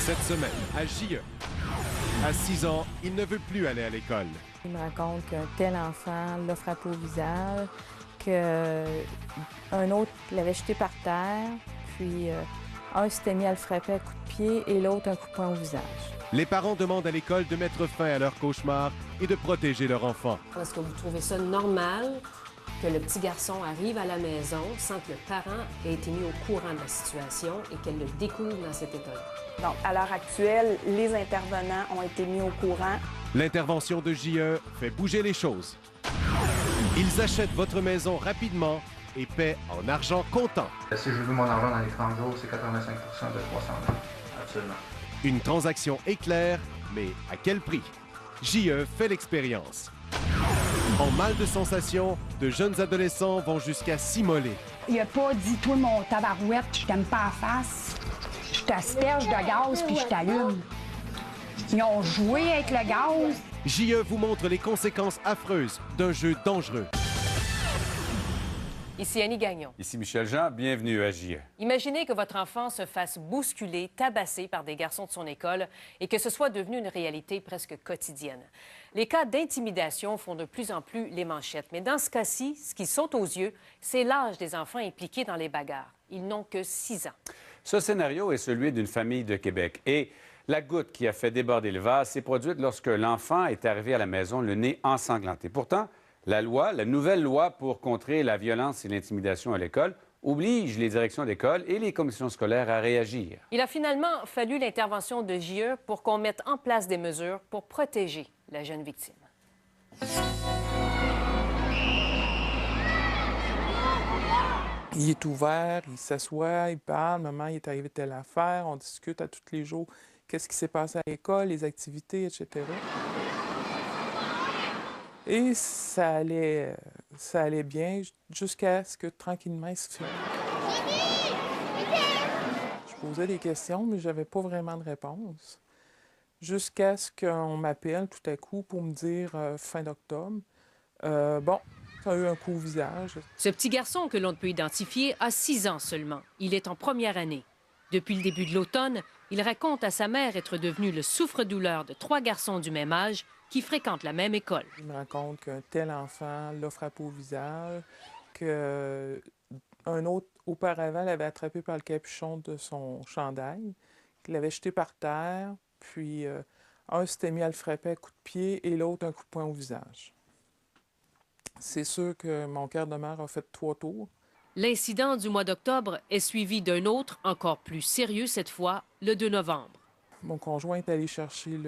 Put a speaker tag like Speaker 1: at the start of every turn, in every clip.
Speaker 1: Cette semaine, à JE, à 6 ans, il ne veut plus aller à l'école.
Speaker 2: Il me raconte qu'un tel enfant l'a frappé au visage, qu'un autre l'avait jeté par terre, puis un s'était mis à le frapper à coups de pied et l'autre un coup de poing au visage.
Speaker 1: Les parents demandent à l'école de mettre fin à leur cauchemar et de protéger leur enfant.
Speaker 3: Est-ce que vous trouvez ça normal que le petit garçon arrive à la maison sans que le parent ait été mis au courant de la situation et qu'elle le découvre dans cette école?
Speaker 4: Donc, à l'heure actuelle, les intervenants ont été mis au courant.
Speaker 1: L'intervention de JE fait bouger les choses. Ils achètent votre maison rapidement et paient en argent comptant.
Speaker 5: Si je veux mon argent dans les 30 jours, c'est 85 de 300 000. Absolument.
Speaker 1: Une transaction éclair, mais à quel prix? JE fait l'expérience. En mal de sensation, de jeunes adolescents vont jusqu'à s'immoler.
Speaker 6: Il a pas dit, toi, mon tabarouette, je t'aime pas à face. Je t'asperge de gaz puis je t'allume. Ils ont joué avec le gaz.
Speaker 1: JE vous montre les conséquences affreuses d'un jeu dangereux.
Speaker 3: Ici Annie Gagnon.
Speaker 7: Ici Michel Jean, bienvenue à JE.
Speaker 3: Imaginez que votre enfant se fasse bousculer, tabasser par des garçons de son école et que ce soit devenu une réalité presque quotidienne. Les cas d'intimidation font de plus en plus les manchettes. Mais dans ce cas-ci, ce qui saute aux yeux, c'est l'âge des enfants impliqués dans les bagarres. Ils n'ont que 6 ans.
Speaker 7: Ce scénario est celui d'une famille de Québec. Et la goutte qui a fait déborder le vase s'est produite lorsque l'enfant est arrivé à la maison le nez ensanglanté. Pourtant, la nouvelle loi pour contrer la violence et l'intimidation à l'école, oblige les directions d'école et les commissions scolaires à réagir.
Speaker 3: Il a finalement fallu l'intervention de JE pour qu'on mette en place des mesures pour protéger la jeune victime.
Speaker 8: Il est ouvert, il s'assoit, il parle, maman, il est arrivé telle affaire, on discute à tous les jours qu'est-ce qui s'est passé à l'école, les activités, etc. Et ça allait bien jusqu'à ce que tranquillement il se ferme. Je posais des questions, mais je n'avais pas vraiment de réponse. Jusqu'à ce qu'on m'appelle tout à coup pour me dire fin d'octobre, bon, ça a eu un coup au visage.
Speaker 3: Ce petit garçon que l'on ne peut identifier a 6 ans seulement. Il est en première année. Depuis le début de l'automne, il raconte à sa mère être devenu le souffre-douleur de 3 garçons du même âge qui fréquentent la même école.
Speaker 8: Il me raconte qu'un tel enfant l'a frappé au visage, qu'un autre auparavant l'avait attrapé par le capuchon de son chandail, qu'il l'avait jeté par terre, puis un s'était mis à le frapper à coups de pied et l'autre un coup de poing au visage. C'est sûr que mon cœur de mère a fait 3 tours.
Speaker 3: L'incident du mois d'octobre est suivi d'un autre, encore plus sérieux cette fois, le 2 novembre.
Speaker 8: Mon conjoint est allé chercher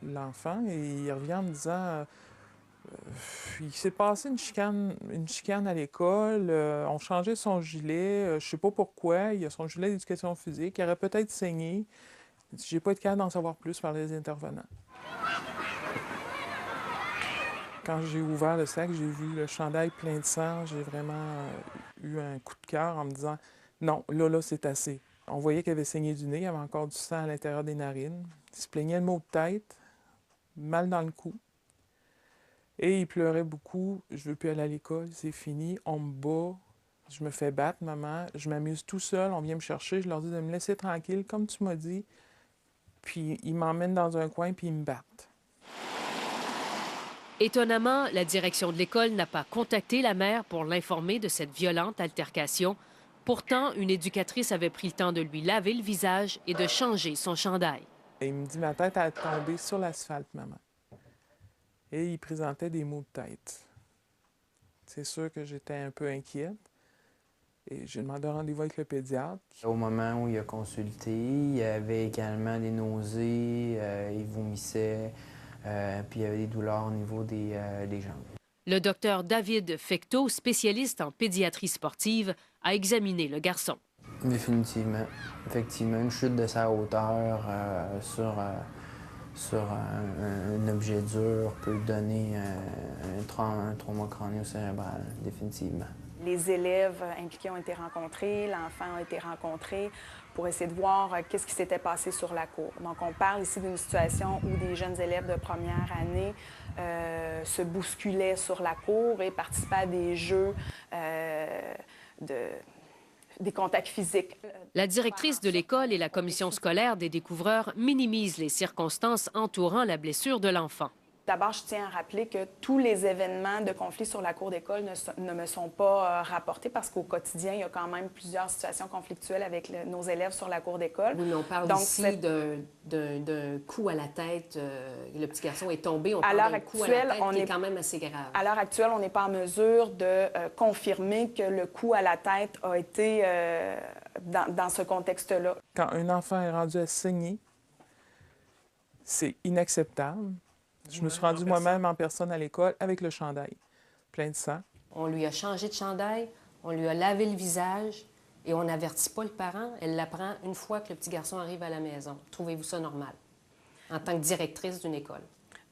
Speaker 8: l'enfant et il revient en me disant il s'est passé une chicane à l'école, on changeait son gilet, je sais pas pourquoi, il a son gilet d'éducation physique, il aurait peut-être saigné. J'ai pas été capable d'en savoir plus par les intervenants. Quand j'ai ouvert le sac, j'ai vu le chandail plein de sang, j'ai vraiment eu un coup de cœur en me disant non, là, c'est assez. On voyait qu'il avait saigné du nez, il y avait encore du sang à l'intérieur des narines. Il se plaignait de maux de tête, mal dans le cou. Et il pleurait beaucoup. Je veux plus aller à l'école, c'est fini, on me bat, je me fais battre, maman. Je m'amuse tout seul, on vient me chercher, je leur dis de me laisser tranquille, comme tu m'as dit. Puis ils m'emmènent dans un coin, puis ils me battent.
Speaker 3: Étonnamment, la direction de l'école n'a pas contacté la mère pour l'informer de cette violente altercation. Pourtant, une éducatrice avait pris le temps de lui laver le visage et de changer son chandail.
Speaker 8: Et il me dit, ma tête a tombé sur l'asphalte, maman. Et il présentait des maux de tête. C'est sûr que j'étais un peu inquiète. Et j'ai demandé un rendez-vous avec le pédiatre.
Speaker 9: Au moment où il a consulté, il y avait également des nausées, il vomissait, puis il y avait des douleurs au niveau des jambes.
Speaker 3: Le docteur David Fecteau, spécialiste en pédiatrie sportive, a examiné le garçon.
Speaker 9: Définitivement. Effectivement, une chute de sa hauteur sur un objet dur peut donner un trauma crânio-cérébral, définitivement.
Speaker 4: Les élèves impliqués ont été rencontrés, l'enfant a été rencontré pour essayer de voir qu'est-ce qui s'était passé sur la cour. Donc, on parle ici d'une situation où des jeunes élèves de première année se bousculaient sur la cour et participaient à des jeux de des contacts physiques.
Speaker 3: La directrice de l'école et la commission scolaire des découvreurs minimisent les circonstances entourant la blessure de l'enfant.
Speaker 4: D'abord, je tiens à rappeler que tous les événements de conflit sur la cour d'école ne me sont pas rapportés parce qu'au quotidien, il y a quand même plusieurs situations conflictuelles avec nos élèves sur la cour d'école.
Speaker 3: Oui, mais on parle ici d'un coup à la tête. Le petit garçon est tombé. On parle d'un coup à la tête qui est quand même assez grave.
Speaker 4: À l'heure actuelle, on n'est pas en mesure de confirmer que le coup à la tête a été dans ce contexte-là.
Speaker 8: Quand un enfant est rendu à saigner, c'est inacceptable. Je me suis rendue moi-même en personne à l'école avec le chandail, plein de sang.
Speaker 3: On lui a changé de chandail, on lui a lavé le visage et on n'avertit pas le parent. Elle l'apprend une fois que le petit garçon arrive à la maison. Trouvez-vous ça normal, en tant que directrice d'une école?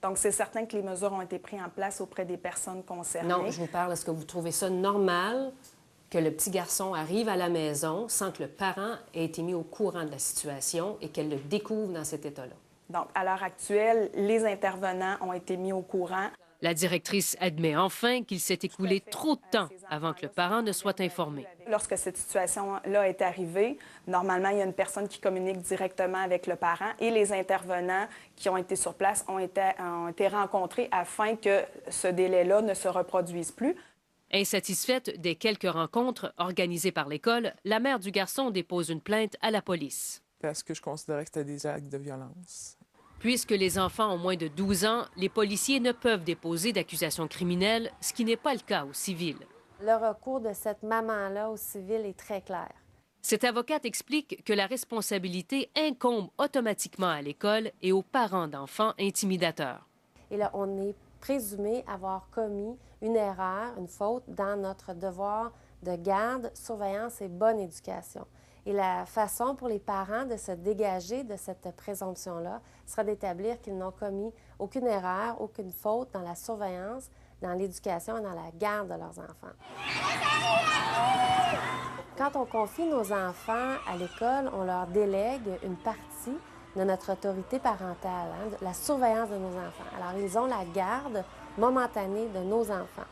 Speaker 4: Donc, c'est certain que les mesures ont été prises en place auprès des personnes concernées.
Speaker 3: Non, je vous parle, est-ce que vous trouvez ça normal que le petit garçon arrive à la maison sans que le parent ait été mis au courant de la situation et qu'elle le découvre dans cet état-là?
Speaker 4: Donc, à l'heure actuelle, les intervenants ont été mis au courant.
Speaker 3: La directrice admet enfin qu'il s'est écoulé trop de temps avant que le parent ne soit informé.
Speaker 4: Lorsque cette situation-là est arrivée, normalement, il y a une personne qui communique directement avec le parent et les intervenants qui ont été sur place ont été rencontrés afin que ce délai-là ne se reproduise plus.
Speaker 3: Insatisfaite des quelques rencontres organisées par l'école, la mère du garçon dépose une plainte à la police.
Speaker 8: Parce que je considérais que c'était des actes de violence.
Speaker 3: Puisque les enfants ont moins de 12 ans, les policiers ne peuvent déposer d'accusation criminelle, ce qui n'est pas le cas au civil.
Speaker 10: Le recours de cette maman-là au civil est très clair.
Speaker 3: Cette avocate explique que la responsabilité incombe automatiquement à l'école et aux parents d'enfants intimidateurs.
Speaker 10: Et là, on est présumé avoir commis une erreur, une faute dans notre devoir de garde, surveillance et bonne éducation. Et la façon pour les parents de se dégager de cette présomption-là sera d'établir qu'ils n'ont commis aucune erreur, aucune faute dans la surveillance, dans l'éducation et dans la garde de leurs enfants. Quand on confie nos enfants à l'école, on leur délègue une partie de notre autorité parentale, de la surveillance de nos enfants. Alors, ils ont la garde momentanée de nos enfants.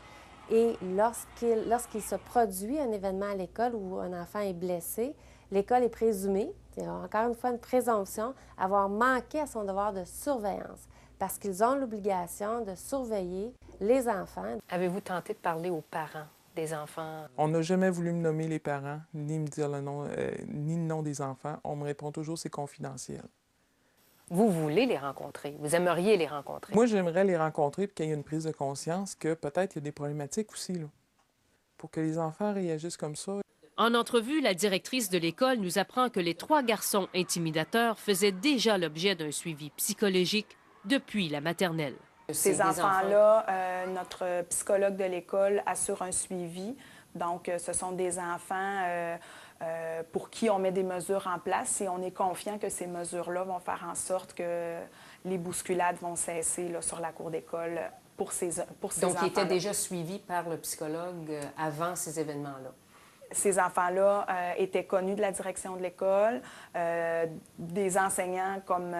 Speaker 10: Et lorsqu'il se produit un événement à l'école où un enfant est blessé, l'école est présumée, c'est encore une fois une présomption, avoir manqué à son devoir de surveillance parce qu'ils ont l'obligation de surveiller les enfants.
Speaker 3: Avez-vous tenté de parler aux parents des enfants?
Speaker 8: On n'a jamais voulu me nommer les parents, ni me dire le nom, ni le nom des enfants. On me répond toujours c'est confidentiel.
Speaker 3: Vous voulez les rencontrer? Vous aimeriez les rencontrer?
Speaker 8: Moi, j'aimerais les rencontrer pour qu'il y ait une prise de conscience que peut-être il y a des problématiques aussi, là, pour que les enfants réagissent comme ça.
Speaker 3: En entrevue, la directrice de l'école nous apprend que les 3 garçons intimidateurs faisaient déjà l'objet d'un suivi psychologique depuis la maternelle.
Speaker 4: Ces enfants-là, notre psychologue de l'école assure un suivi. Donc, ce sont des enfants pour qui on met des mesures en place et on est confiant que ces mesures-là vont faire en sorte que les bousculades vont cesser là, sur la cour d'école pour ces enfants-là.
Speaker 3: Donc, ils étaient déjà suivis par le psychologue avant ces événements-là?
Speaker 4: Ces enfants-là étaient connus de la direction de l'école, des enseignants comme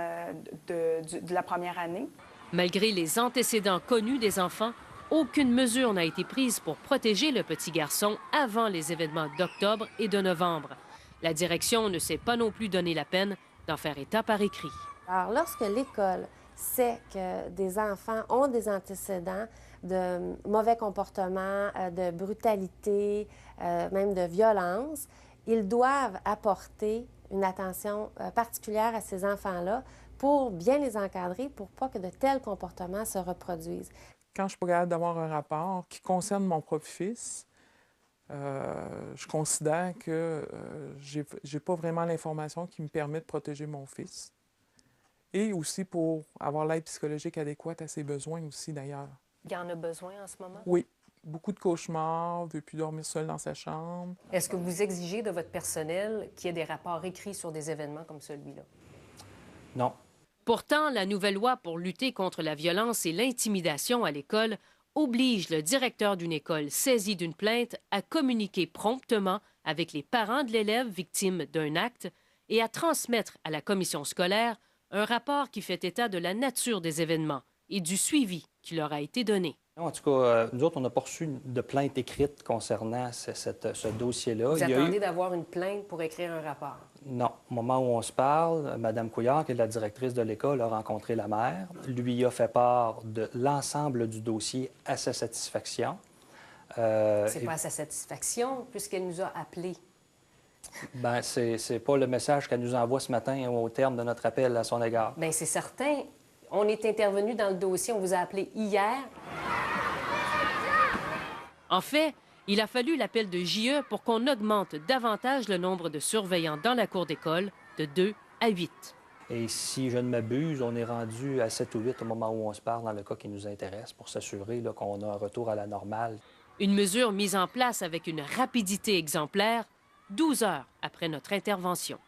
Speaker 4: de la première année.
Speaker 3: Malgré les antécédents connus des enfants, aucune mesure n'a été prise pour protéger le petit garçon avant les événements d'octobre et de novembre. La direction ne s'est pas non plus donné la peine d'en faire état par écrit.
Speaker 10: Alors, lorsque l'école sait que des enfants ont des antécédents de mauvais comportements, de brutalité, même de violence, ils doivent apporter une attention particulière à ces enfants-là pour bien les encadrer, pour pas que de tels comportements se reproduisent.
Speaker 8: Quand je suis pas capable d'avoir un rapport qui concerne mon propre fils, je considère que j'ai pas vraiment l'information qui me permet de protéger mon fils. Et aussi pour avoir l'aide psychologique adéquate à ses besoins aussi, d'ailleurs.
Speaker 3: Il y en a besoin en ce moment?
Speaker 8: Oui. Beaucoup de cauchemars, ne veut plus dormir seul dans sa chambre.
Speaker 3: Est-ce que vous exigez de votre personnel qu'il y ait des rapports écrits sur des événements comme celui-là?
Speaker 5: Non.
Speaker 3: Pourtant, la nouvelle loi pour lutter contre la violence et l'intimidation à l'école oblige le directeur d'une école saisie d'une plainte à communiquer promptement avec les parents de l'élève victime d'un acte et à transmettre à la commission scolaire un rapport qui fait état de la nature des événements et du suivi qui leur a été donné.
Speaker 11: En tout cas, nous autres, on n'a pas reçu de plainte écrite concernant ce dossier-là.
Speaker 3: Vous attendez d'avoir une plainte pour écrire un rapport?
Speaker 11: Non. Au moment où on se parle, Mme Couillard, qui est la directrice de l'école, a rencontré la mère, lui a fait part de l'ensemble du dossier à sa satisfaction.
Speaker 3: C'est pas à sa satisfaction, puisqu'elle nous a appelés.
Speaker 11: Bien, c'est pas le message qu'elle nous envoie ce matin au terme de notre appel à son égard.
Speaker 3: Bien, c'est certain. On est intervenu dans le dossier, on vous a appelé hier.
Speaker 12: En fait, il a fallu l'appel de JE pour qu'on augmente davantage le nombre de surveillants dans la cour d'école de 2 à 8.
Speaker 11: Et si je ne m'abuse, on est rendu à 7 ou 8 au moment où on se parle dans le cas qui nous intéresse pour s'assurer qu'on a un retour à la normale.
Speaker 12: Une mesure mise en place avec une rapidité exemplaire, 12 heures après notre intervention.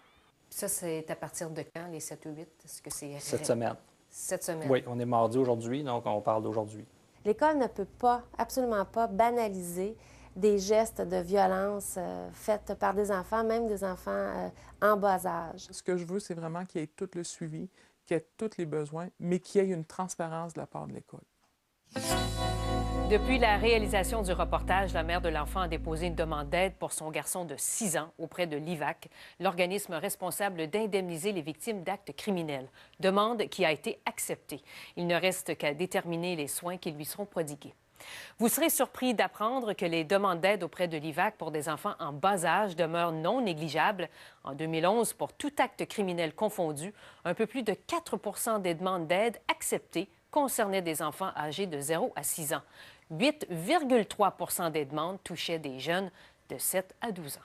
Speaker 3: Ça, c'est à partir de quand, les 7 ou 8? Est-ce que c'est...
Speaker 11: Cette semaine.
Speaker 3: Cette semaine?
Speaker 11: Oui, on est mardi aujourd'hui, donc on parle d'aujourd'hui.
Speaker 10: L'école ne peut pas, absolument pas, banaliser des gestes de violence faits par des enfants, même des enfants en bas âge.
Speaker 8: Ce que je veux, c'est vraiment qu'il y ait tout le suivi, qu'il y ait tous les besoins, mais qu'il y ait une transparence de la part de l'école.
Speaker 3: Depuis la réalisation du reportage, la mère de l'enfant a déposé une demande d'aide pour son garçon de 6 ans auprès de l'IVAC, l'organisme responsable d'indemniser les victimes d'actes criminels. Demande qui a été acceptée. Il ne reste qu'à déterminer les soins qui lui seront prodigués. Vous serez surpris d'apprendre que les demandes d'aide auprès de l'IVAC pour des enfants en bas âge demeurent non négligeables. En 2011, pour tout acte criminel confondu, un peu plus de 4 des demandes d'aide acceptées concernaient des enfants âgés de 0 à 6 ans. 8,3 des demandes touchaient des jeunes de 7 à 12 ans.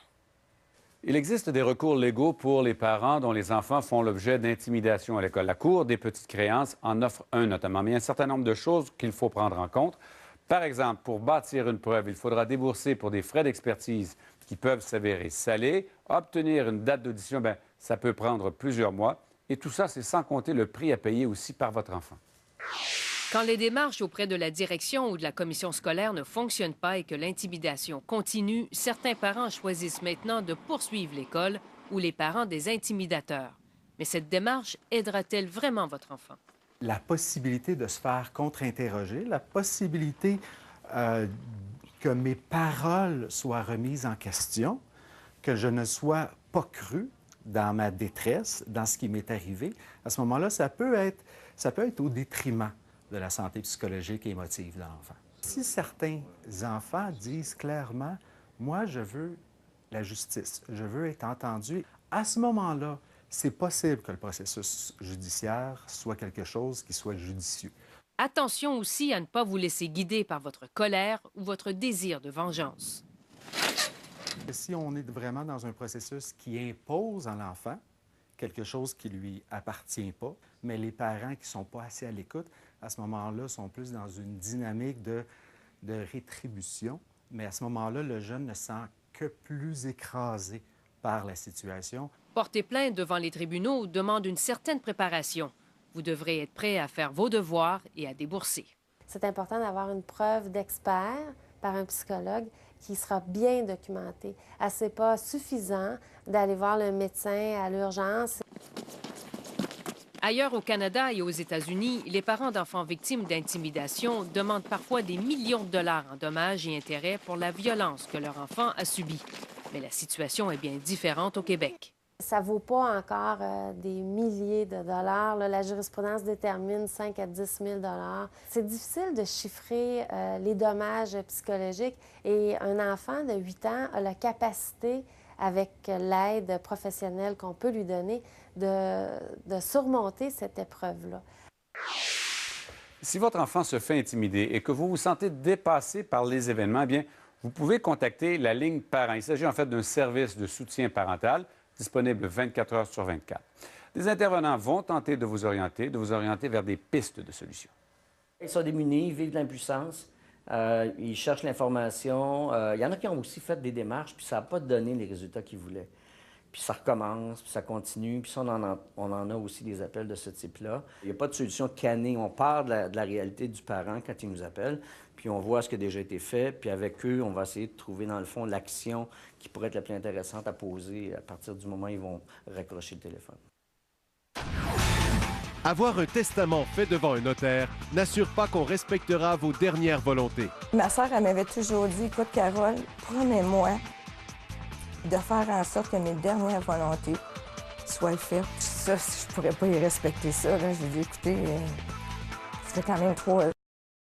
Speaker 7: Il existe des recours légaux pour les parents dont les enfants font l'objet d'intimidation à l'école. La Cour des petites créances en offre un notamment, mais il y a un certain nombre de choses qu'il faut prendre en compte. Par exemple, pour bâtir une preuve, il faudra débourser pour des frais d'expertise qui peuvent s'avérer salés. Obtenir une date d'audition, bien, ça peut prendre plusieurs mois. Et tout ça, c'est sans compter le prix à payer aussi par votre enfant.
Speaker 12: Quand les démarches auprès de la direction ou de la commission scolaire ne fonctionnent pas et que l'intimidation continue, certains parents choisissent maintenant de poursuivre l'école ou les parents des intimidateurs. Mais cette démarche aidera-t-elle vraiment votre enfant?
Speaker 13: La possibilité de se faire contre-interroger, la possibilité que mes paroles soient remises en question, que je ne sois pas cru dans ma détresse, dans ce qui m'est arrivé, à ce moment-là, ça peut être au détriment de la santé psychologique et émotive de l'enfant. Si certains enfants disent clairement « moi, je veux la justice, je veux être entendu », à ce moment-là, c'est possible que le processus judiciaire soit quelque chose qui soit judicieux.
Speaker 12: Attention aussi à ne pas vous laisser guider par votre colère ou votre désir de vengeance.
Speaker 13: Si on est vraiment dans un processus qui impose à l'enfant quelque chose qui ne lui appartient pas, mais les parents qui ne sont pas assez à l'écoute, à ce moment-là, sont plus dans une dynamique de rétribution. Mais à ce moment-là, le jeune ne se sent que plus écrasé par la situation.
Speaker 12: Porter plainte devant les tribunaux demande une certaine préparation. Vous devrez être prêt à faire vos devoirs et à débourser.
Speaker 10: C'est important d'avoir une preuve d'expert par un psychologue qui sera bien documentée. Ce n'est pas suffisant d'aller voir le médecin à l'urgence.
Speaker 12: Ailleurs au Canada et aux États-Unis, les parents d'enfants victimes d'intimidation demandent parfois des millions de dollars en dommages et intérêts pour la violence que leur enfant a subie. Mais la situation est bien différente au Québec.
Speaker 10: Ça ne vaut pas encore des milliers de dollars. Là, la jurisprudence détermine 5 à 10 000 dollars. C'est difficile de chiffrer les dommages psychologiques et un enfant de 8 ans a la capacité, avec l'aide professionnelle qu'on peut lui donner, de surmonter cette épreuve-là.
Speaker 7: Si votre enfant se fait intimider et que vous vous sentez dépassé par les événements, eh bien, vous pouvez contacter la ligne parents. Il s'agit en fait d'un service de soutien parental disponible 24 heures sur 24. Des intervenants vont tenter de vous orienter vers des pistes de solutions.
Speaker 14: Ils sont démunis, ils vivent de l'impuissance, ils cherchent l'information. Il y en a qui ont aussi fait des démarches, puis ça n'a pas donné les résultats qu'ils voulaient. Puis ça recommence, puis ça continue, puis ça, on en a aussi des appels de ce type-là. Il n'y a pas de solution cannée. On part de la réalité du parent quand il nous appelle, puis on voit ce qui a déjà été fait, puis avec eux, on va essayer de trouver, dans le fond, l'action qui pourrait être la plus intéressante à poser à partir du moment où ils vont raccrocher le téléphone.
Speaker 1: Avoir un testament fait devant un notaire n'assure pas qu'on respectera vos dernières volontés.
Speaker 15: Ma sœur, elle m'avait toujours dit, écoute, Carole, promets-moi de faire en sorte que mes dernières volontés soient faites. Ça, je pourrais pas y respecter ça. Là. J'ai dit, écoutez, ça fait quand même 3